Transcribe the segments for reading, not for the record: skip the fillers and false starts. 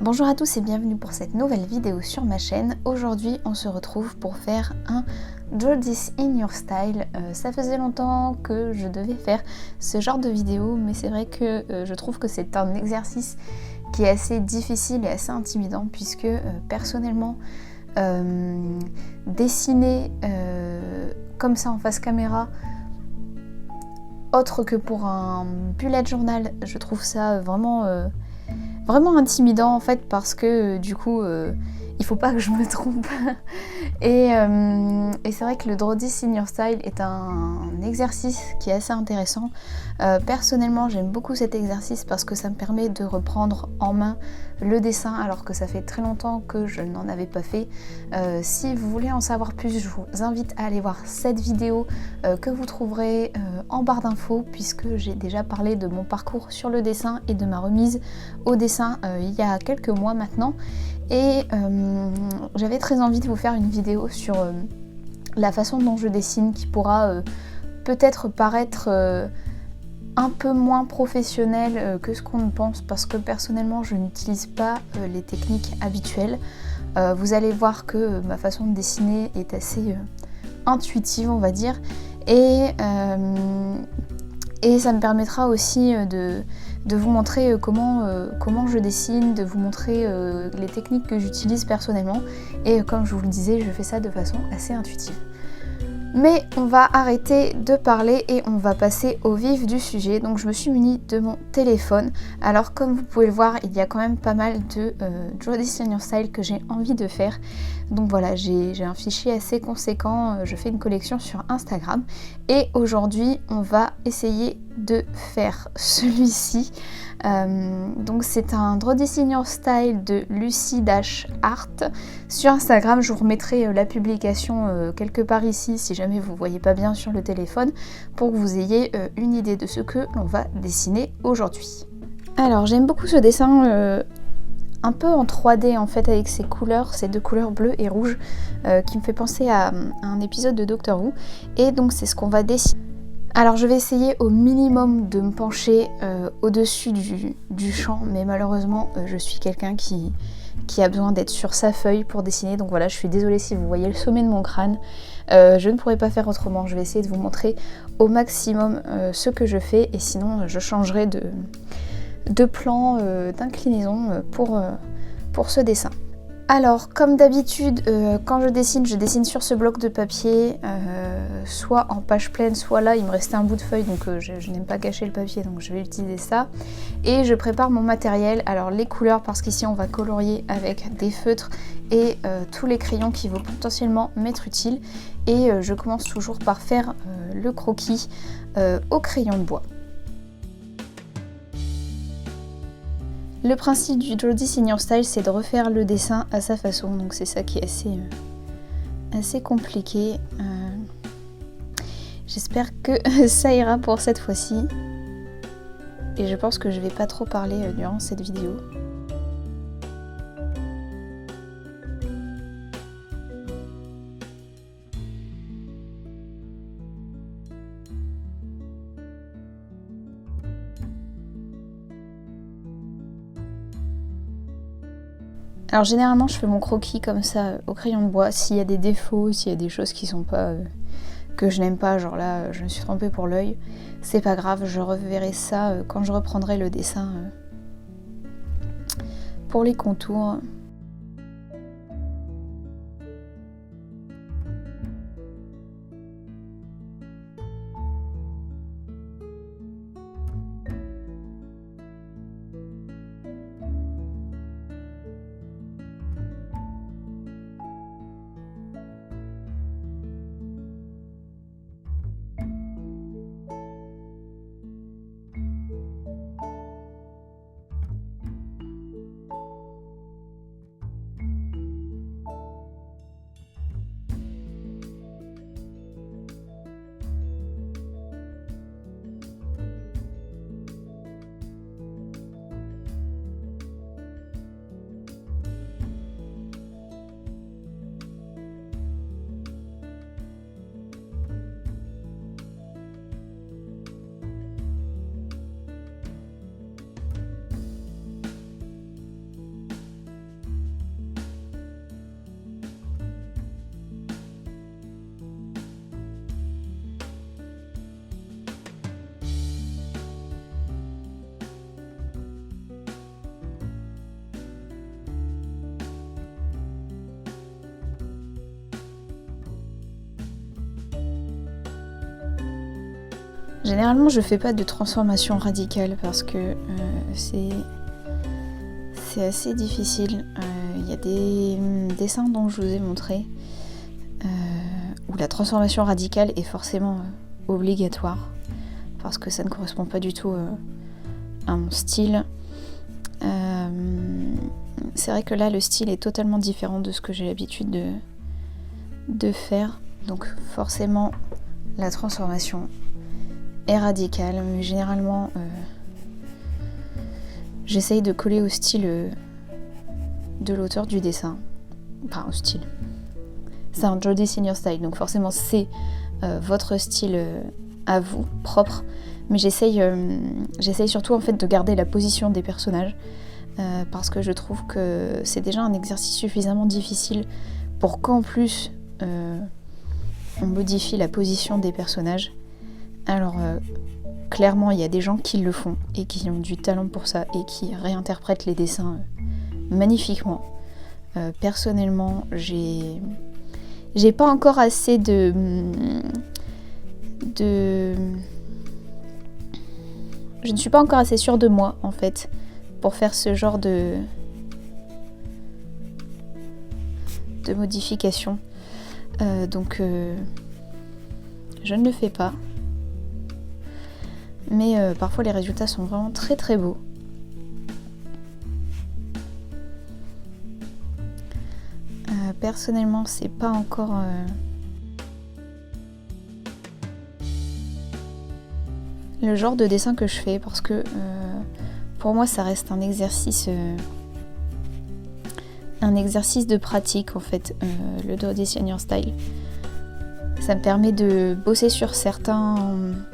Bonjour à tous et bienvenue pour cette nouvelle vidéo sur ma chaîne. Aujourd'hui on se retrouve pour faire un Draw This in Your Style. Ça faisait longtemps que je devais faire ce genre de vidéo, mais c'est vrai que je trouve que c'est un exercice qui est assez difficile et assez intimidant puisque personnellement dessiner comme ça en face caméra autre que pour un bullet journal, je trouve ça vraiment intimidant en fait parce que du coup il faut pas que je me trompe et c'est vrai que le Draw This in Your Style est un exercice qui est assez intéressant. Personnellement j'aime beaucoup cet exercice parce que ça me permet de reprendre en main le dessin alors que ça fait très longtemps que je n'en avais pas fait. Si vous voulez en savoir plus, je vous invite à aller voir cette vidéo que vous trouverez en barre d'infos puisque j'ai déjà parlé de mon parcours sur le dessin et de ma remise au dessin il y a quelques mois maintenant. Et j'avais très envie de vous faire une vidéo sur la façon dont je dessine qui pourra peut-être paraître un peu moins professionnelle que ce qu'on ne pense parce que personnellement je n'utilise pas les techniques habituelles. Vous allez voir que ma façon de dessiner est assez intuitive on va dire et ça me permettra aussi de vous montrer comment je dessine, de vous montrer les techniques que j'utilise personnellement. Et comme je vous le disais, je fais ça de façon assez intuitive. Mais on va arrêter de parler et on va passer au vif du sujet. Donc je me suis munie de mon téléphone. Alors comme vous pouvez le voir, il y a quand même pas mal de Draw This in Your Style que j'ai envie de faire. Donc voilà, j'ai un fichier assez conséquent, je fais une collection sur Instagram. Et aujourd'hui, on va essayer de faire celui-ci. Donc c'est un Draw This in Your Style de Lucy-Art. Sur Instagram, je vous remettrai la publication quelque part ici si jamais vous ne voyez pas bien sur le téléphone pour que vous ayez une idée de ce que l'on va dessiner aujourd'hui. Alors j'aime beaucoup ce dessin un peu en 3D en fait avec ces couleurs, ces deux couleurs bleues et rouges qui me fait penser à un épisode de Doctor Who et donc c'est ce qu'on va dessiner. Alors je vais essayer au minimum de me pencher au-dessus du champ mais malheureusement je suis quelqu'un qui a besoin d'être sur sa feuille pour dessiner donc voilà je suis désolée si vous voyez le sommet de mon crâne, je ne pourrai pas faire autrement, je vais essayer de vous montrer au maximum ce que je fais et sinon je changerai de plan d'inclinaison pour ce dessin. Alors comme d'habitude quand je dessine sur ce bloc de papier soit en page pleine soit là il me restait un bout de feuille donc je n'aime pas gâcher le papier donc je vais utiliser ça et je prépare mon matériel, alors les couleurs parce qu'ici on va colorier avec des feutres et tous les crayons qui vont potentiellement m'être utiles et je commence toujours par faire le croquis au crayon de bois. Le principe du Draw This in Your Style, c'est de refaire le dessin à sa façon, donc c'est ça qui est assez compliqué. J'espère que ça ira pour cette fois-ci. Et je pense que je vais pas trop parler durant cette vidéo. Alors généralement je fais mon croquis comme ça au crayon de bois, s'il y a des défauts, s'il y a des choses qui sont pas que je n'aime pas, genre là je me suis trompée pour l'œil, c'est pas grave, je reverrai ça quand je reprendrai le dessin pour les contours. Généralement, je fais pas de transformation radicale parce que c'est assez difficile. Il y a des dessins dont je vous ai montré où la transformation radicale est forcément obligatoire parce que ça ne correspond pas du tout à mon style. C'est vrai que là, le style est totalement différent de ce que j'ai l'habitude de faire. Donc forcément, la transformation est radicale, mais généralement j'essaye de coller au style de l'auteur du dessin. Enfin, au style. C'est un Jody Senior style, donc forcément c'est votre style à vous, propre. Mais j'essaye surtout en fait de garder la position des personnages parce que je trouve que c'est déjà un exercice suffisamment difficile pour qu'en plus on modifie la position des personnages. Alors clairement il y a des gens qui le font et qui ont du talent pour ça et qui réinterprètent les dessins magnifiquement. Personnellement j'ai pas encore assez de je ne suis pas encore assez sûre de moi en fait pour faire ce genre de modification. Donc je ne le fais pas. Mais parfois les résultats sont vraiment très très beaux. Personnellement, c'est pas encore le genre de dessin que je fais parce que pour moi ça reste un exercice de pratique en fait, le Jody Senior style. Ça me permet de bosser sur certaines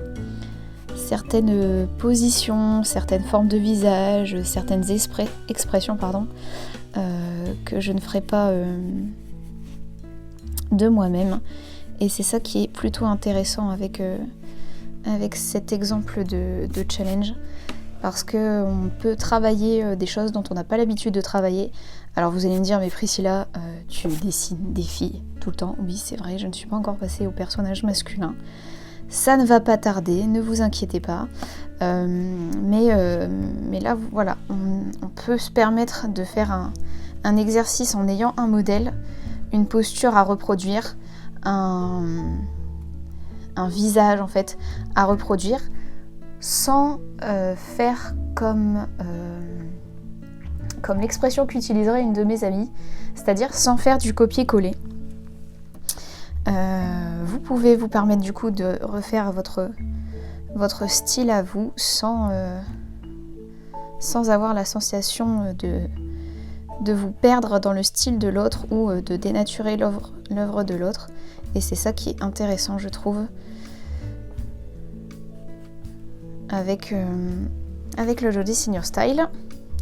positions, certaines formes de visage, certaines expressions que je ne ferai pas de moi-même. Et c'est ça qui est plutôt intéressant avec cet exemple de challenge, parce qu'on peut travailler des choses dont on n'a pas l'habitude de travailler. Alors vous allez me dire, mais Priscilla, tu dessines des filles tout le temps. Oui, c'est vrai, je ne suis pas encore passée au personnage masculin. Ça ne va pas tarder, ne vous inquiétez pas. Mais là, voilà, on peut se permettre de faire un exercice en ayant un modèle, une posture à reproduire, un visage en fait à reproduire, sans faire comme l'expression qu'utiliserait une de mes amies, c'est-à-dire sans faire du copier-coller. Vous pouvez vous permettre du coup de refaire votre style à vous sans avoir la sensation de vous perdre dans le style de l'autre ou de dénaturer l'œuvre de l'autre. Et c'est ça qui est intéressant, je trouve, avec le Jody Senior style.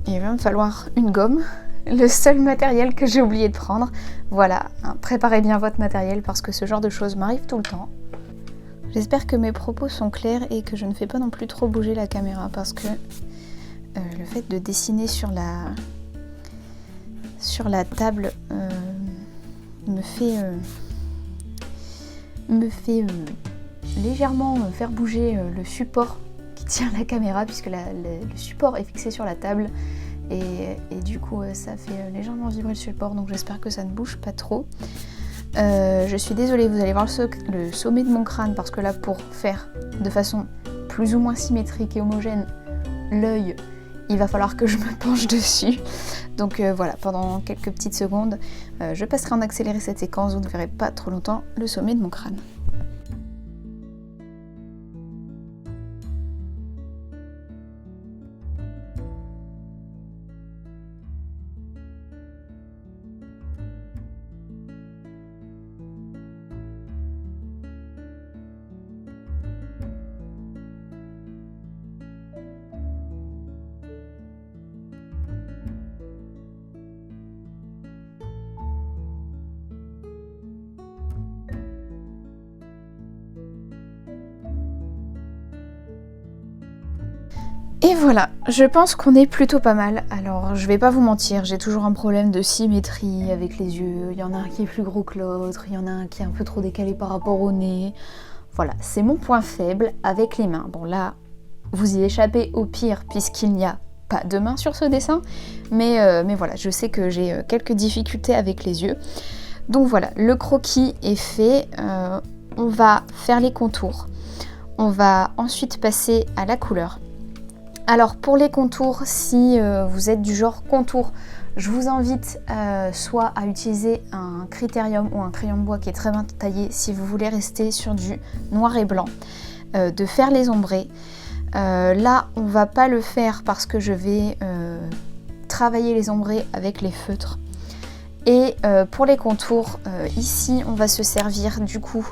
Il va me falloir une gomme, le seul matériel que j'ai oublié de prendre. Voilà, hein, préparez bien votre matériel parce que ce genre de choses m'arrive tout le temps. J'espère que mes propos sont clairs et que je ne fais pas non plus trop bouger la caméra parce que le fait de dessiner sur la table me fait légèrement faire bouger le support qui tient la caméra, puisque le support est fixé sur la table et du coup ça fait légèrement vibrer le support, donc j'espère que ça ne bouge pas trop. Je suis désolée, vous allez voir le sommet de mon crâne parce que là, pour faire de façon plus ou moins symétrique et homogène l'œil, il va falloir que je me penche dessus. Donc voilà, pendant quelques petites secondes, je passerai en accéléré cette séquence, vous ne verrez pas trop longtemps le sommet de mon crâne. Et voilà, je pense qu'on est plutôt pas mal. Alors, je vais pas vous mentir, j'ai toujours un problème de symétrie avec les yeux. Il y en a un qui est plus gros que l'autre, il y en a un qui est un peu trop décalé par rapport au nez. Voilà, c'est mon point faible avec les mains. Bon là, vous y échappez au pire puisqu'il n'y a pas de main sur ce dessin, mais voilà, je sais que j'ai quelques difficultés avec les yeux. Donc voilà, le croquis est fait, on va faire les contours, on va ensuite passer à la couleur. Alors pour les contours, si vous êtes du genre contour, je vous invite soit à utiliser un critérium ou un crayon de bois qui est très bien taillé si vous voulez rester sur du noir et blanc, de faire les ombrés. Là on va pas le faire parce que je vais travailler les ombrés avec les feutres. Et pour les contours, ici on va se servir du coup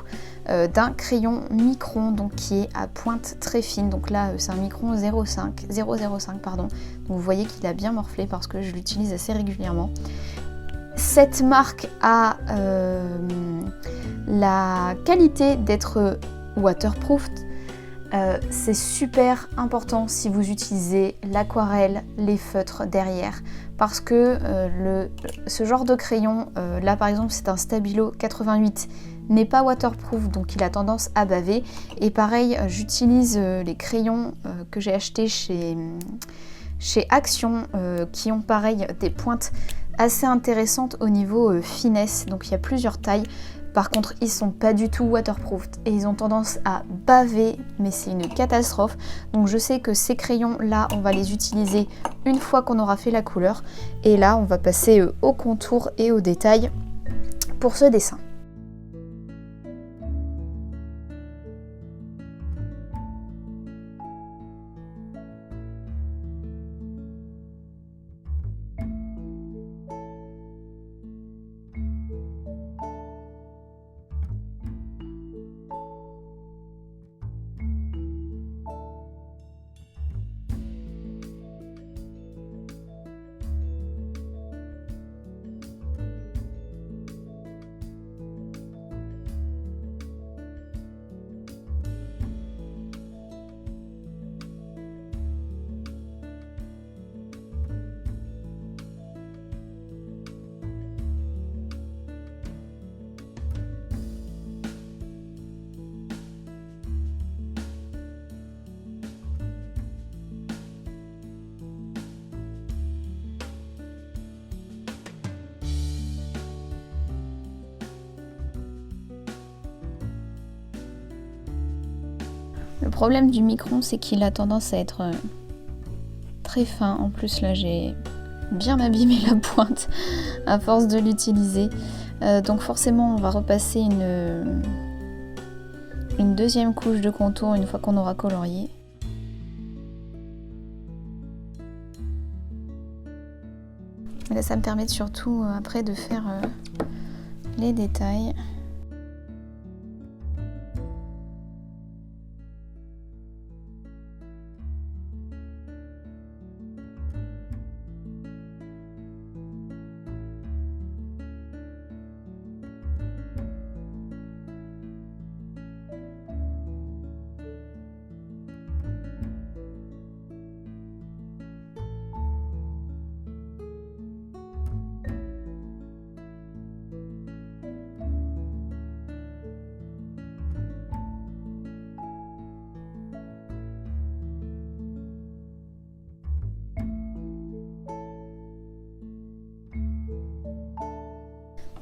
d'un crayon micron, donc qui est à pointe très fine. Donc là c'est un micron 0,05 pardon. Donc vous voyez qu'il a bien morflé parce que je l'utilise assez régulièrement. Cette marque a la qualité d'être waterproof. C'est super important si vous utilisez l'aquarelle, les feutres derrière, parce que ce genre de crayon, là par exemple c'est un Stabilo 88, n'est pas waterproof, donc il a tendance à baver. Et pareil, j'utilise les crayons que j'ai achetés chez Action, qui ont pareil des pointes assez intéressantes au niveau finesse, donc il y a plusieurs tailles. Par contre, ils sont pas du tout waterproof et ils ont tendance à baver, mais c'est une catastrophe. Donc je sais que ces crayons là, on va les utiliser une fois qu'on aura fait la couleur. Et là, on va passer au contour et au détail pour ce dessin. Le problème du micron, c'est qu'il a tendance à être très fin. En plus, là, j'ai bien abîmé la pointe à force de l'utiliser. Donc forcément, on va repasser une deuxième couche de contour une fois qu'on aura colorié. Et là, ça me permet surtout après de faire les détails.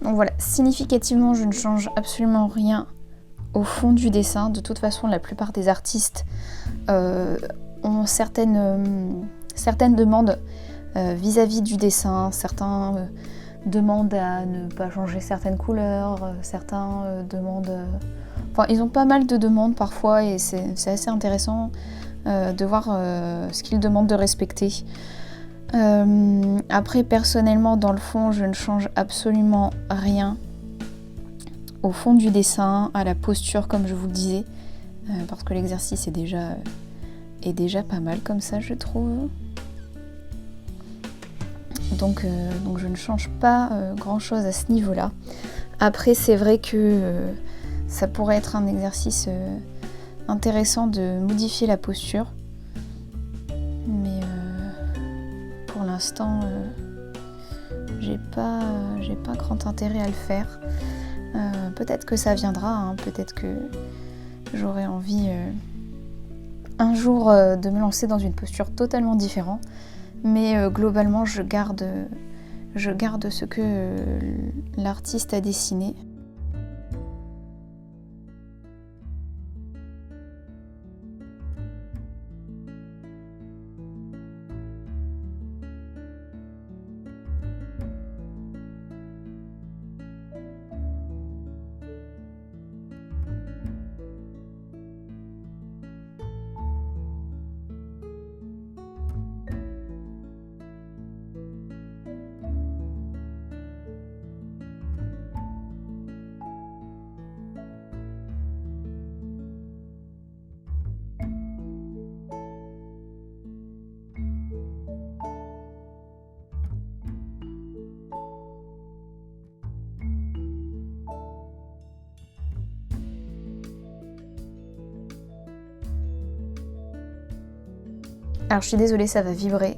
Donc voilà, significativement, je ne change absolument rien au fond du dessin. De toute façon, la plupart des artistes ont certaines demandes vis-à-vis du dessin. Certains demandent à ne pas changer certaines couleurs, certains demandent... Enfin, ils ont pas mal de demandes parfois et c'est assez intéressant de voir ce qu'ils demandent de respecter. Après, personnellement, dans le fond, je ne change absolument rien au fond du dessin, à la posture, comme je vous le disais, parce que l'exercice est déjà pas mal comme ça, je trouve. Donc je ne change pas grand chose à ce niveau-là. Après, c'est vrai que ça pourrait être un exercice intéressant de modifier la posture, mais pour l'instant, j'ai pas grand intérêt à le faire. Peut-être que ça viendra, hein, peut-être que j'aurais envie un jour de me lancer dans une posture totalement différente. Mais globalement, je garde ce que l'artiste a dessiné. Alors je suis désolée, ça va vibrer,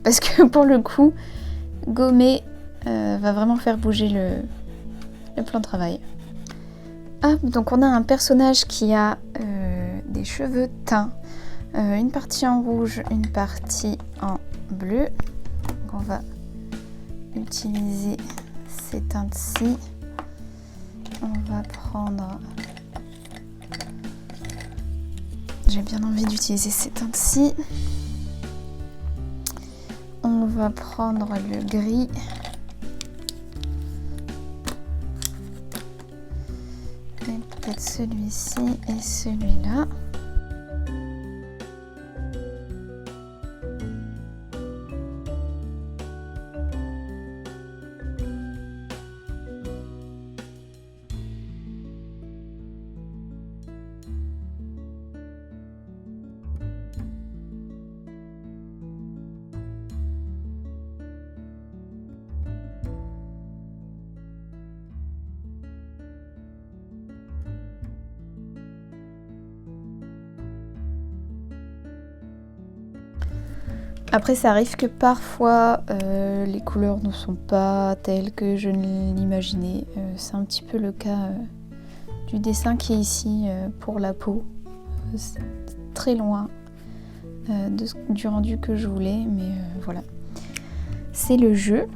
parce que pour le coup, gommer va vraiment faire bouger le plan de travail. Hop, donc on a un personnage qui a des cheveux teints, une partie en rouge, une partie en bleu. Donc on va utiliser ces teintes-ci. On va prendre... J'ai bien envie d'utiliser ces teintes-ci. On va prendre le gris. Et peut-être celui-ci et celui-là. Après, ça arrive que parfois les couleurs ne sont pas telles que je ne l'imaginais. C'est un petit peu le cas du dessin qui est ici pour la peau. C'est très loin du rendu que je voulais, mais voilà. C'est le jeu.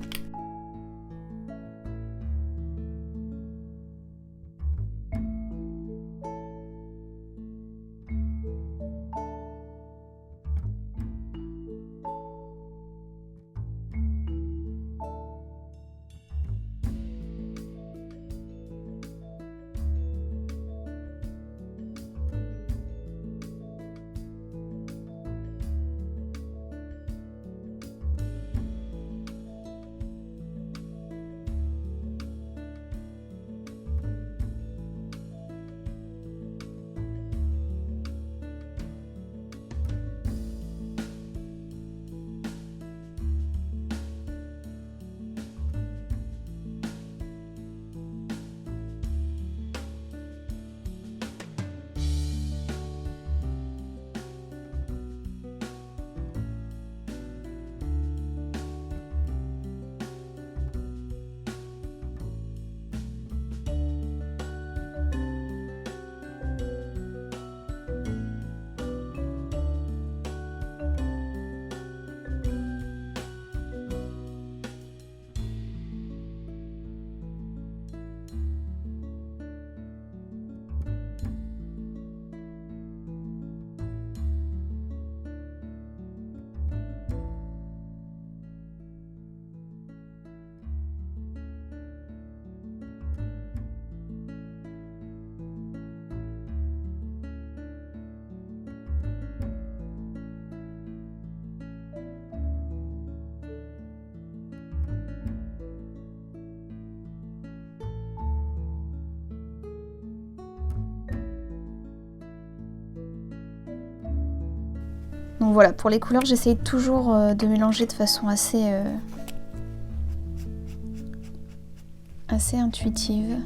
Donc voilà, pour les couleurs, j'essaye toujours de mélanger de façon assez intuitive.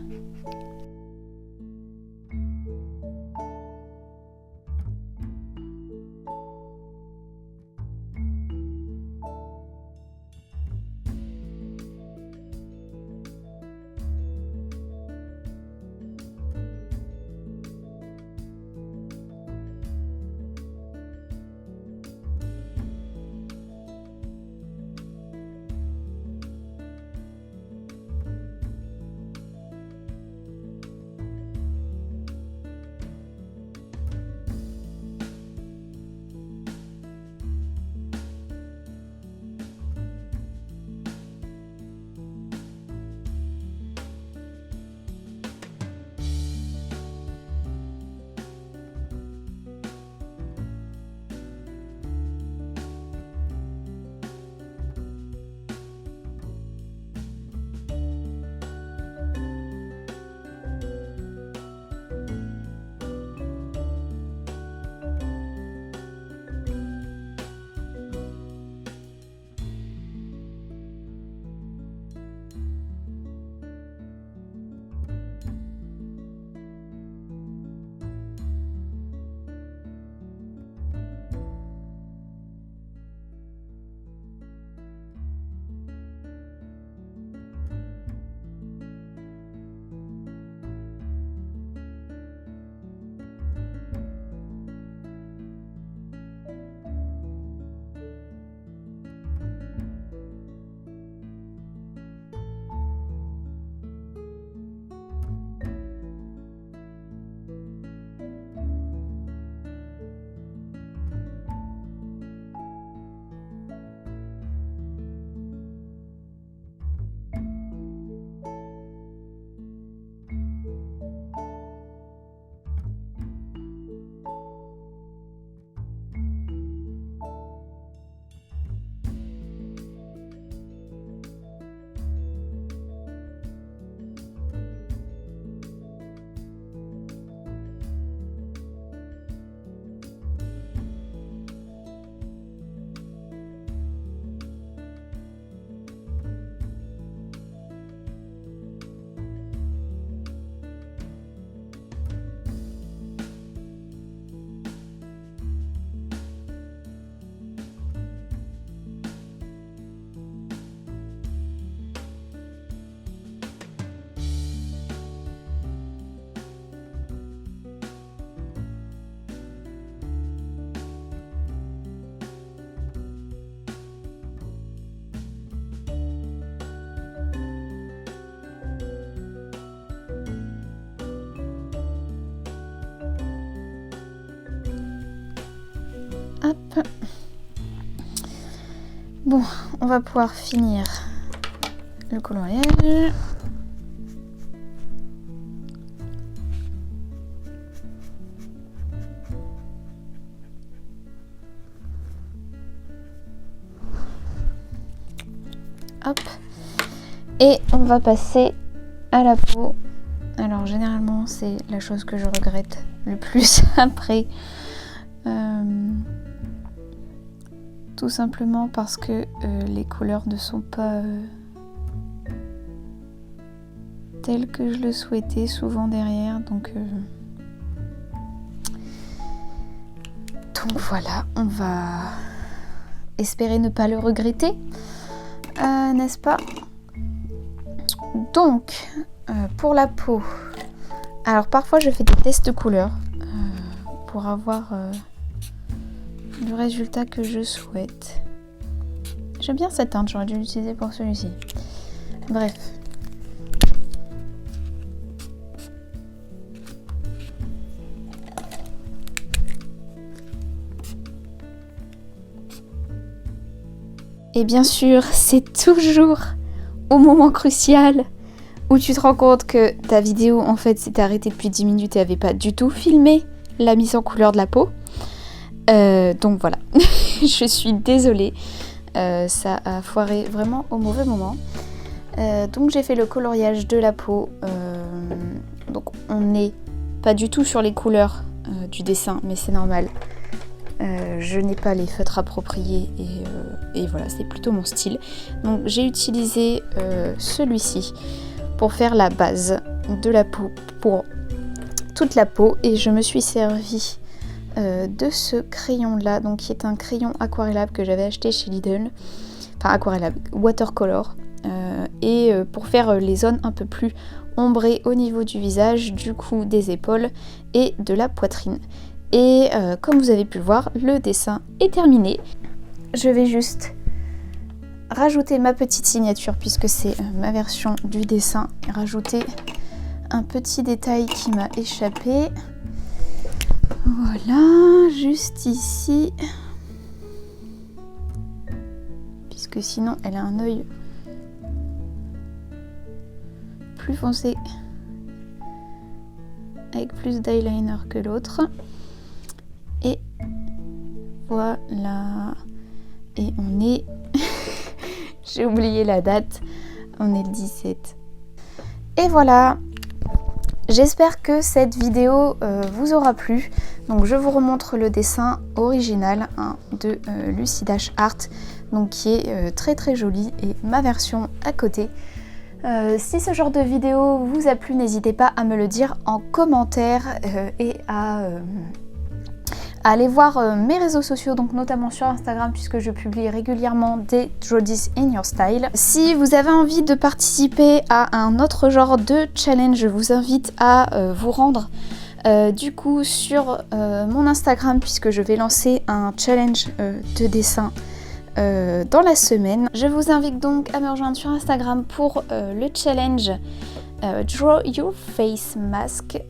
Hop. Bon, on va pouvoir finir le coloriage. Hop. Et on va passer à la peau. Alors généralement c'est la chose que je regrette le plus après. Tout simplement parce que les couleurs ne sont pas telles que je le souhaitais souvent derrière. Donc voilà, on va espérer ne pas le regretter, n'est-ce pas? Donc pour la peau, alors parfois je fais des tests de couleurs pour avoir le résultat que je souhaite. J'aime bien cette teinte, j'aurais dû l'utiliser pour celui-ci. Bref. Et bien sûr, c'est toujours au moment crucial où tu te rends compte que ta vidéo en fait s'était arrêtée depuis 10 minutes et avait pas du tout filmé la mise en couleur de la peau. Donc voilà, je suis désolée, ça a foiré vraiment au mauvais moment. Donc j'ai fait le coloriage de la peau, donc on n'est pas du tout sur les couleurs du dessin, mais c'est normal. Je n'ai pas les feutres appropriés et voilà, c'est plutôt mon style. Donc j'ai utilisé celui-ci pour faire la base de la peau pour toute la peau et je me suis servi de ce crayon là, donc qui est un crayon aquarellable que j'avais acheté chez Lidl, enfin aquarellable, watercolor, et pour faire les zones un peu plus ombrées au niveau du visage, du cou, des épaules et de la poitrine. Et comme vous avez pu le voir, le dessin est terminé. Je vais juste rajouter ma petite signature puisque c'est ma version du dessin et rajouter un petit détail qui m'a échappé. Voilà, juste ici. Puisque sinon elle a un œil plus foncé avec plus d'eyeliner que l'autre. Et voilà. Et on est... J'ai oublié la date. On est le 17. Et voilà. J'espère que cette vidéo vous aura plu. Donc je vous remontre le dessin original de Lucidash Art, donc qui est très très joli, et ma version à côté. Si ce genre de vidéo vous a plu, n'hésitez pas à me le dire en commentaire et à aller voir mes réseaux sociaux, donc notamment sur Instagram puisque je publie régulièrement des Draw This in Your Style. Si vous avez envie de participer à un autre genre de challenge, je vous invite à vous rendre du coup sur mon Instagram puisque je vais lancer un challenge de dessin dans la semaine. Je vous invite donc à me rejoindre sur Instagram pour le challenge Draw Your Face Mask.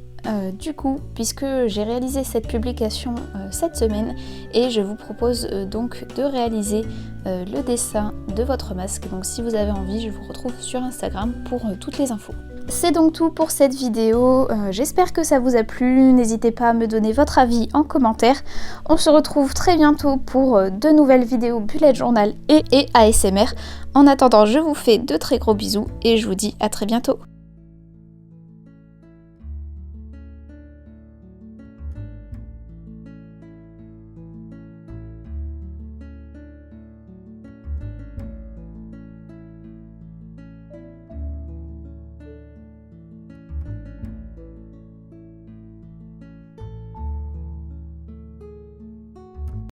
Du coup, puisque j'ai réalisé cette publication cette semaine et je vous propose donc de réaliser le dessin de votre masque. Donc si vous avez envie, je vous retrouve sur Instagram pour toutes les infos. C'est donc tout pour cette vidéo, j'espère que ça vous a plu, n'hésitez pas à me donner votre avis en commentaire. On se retrouve très bientôt pour de nouvelles vidéos bullet journal et ASMR. En attendant, je vous fais de très gros bisous et je vous dis à très bientôt.